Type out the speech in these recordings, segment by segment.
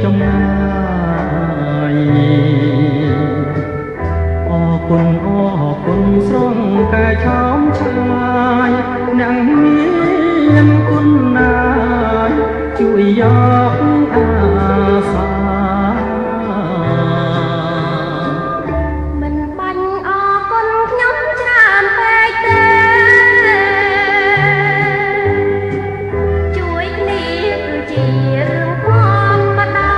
ចំណាយអរគុណស្រងកាយឆោមឆាយអ្នកមានគុណណាយជួយយកអាសាមិនបាញ់អរគុណខ្ញុំច្រើនពេកទេជួយគ្នាគឺជារឿងធម្មតា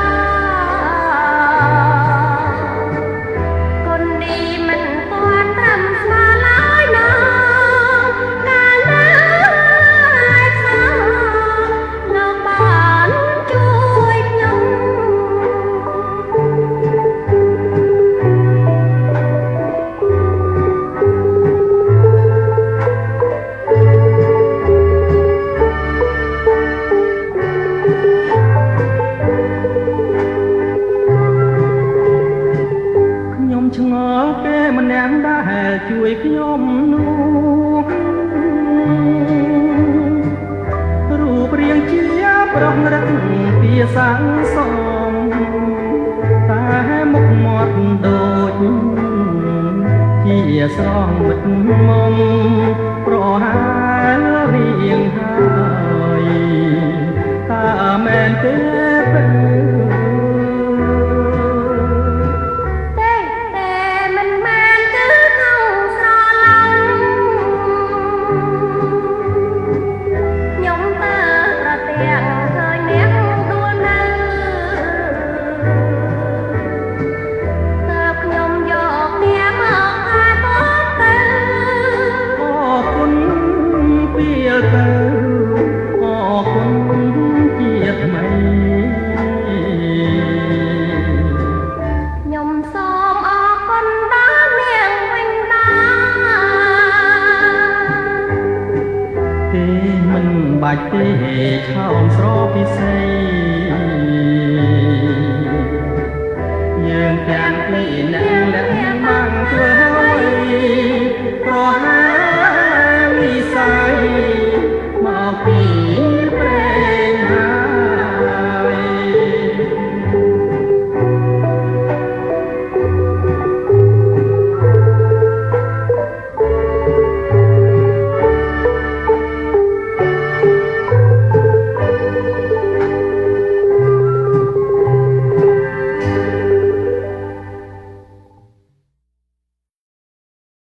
គុណនេះមិនទាន់ត្រឹមស្មើឡើយណាកាលណាឯខាលោកបានជួយខ្ញុំ ខ្ញុំឆ្ងល់គេម្នាក់ដែលជួយខ្ញុំនោះរូបរាងជាប្រុសរឹកពីសាំងសមតែមុខមាត់ដូចជាស្រងមិត្តមុំប្រហែលរៀងហើយតើមែនទេ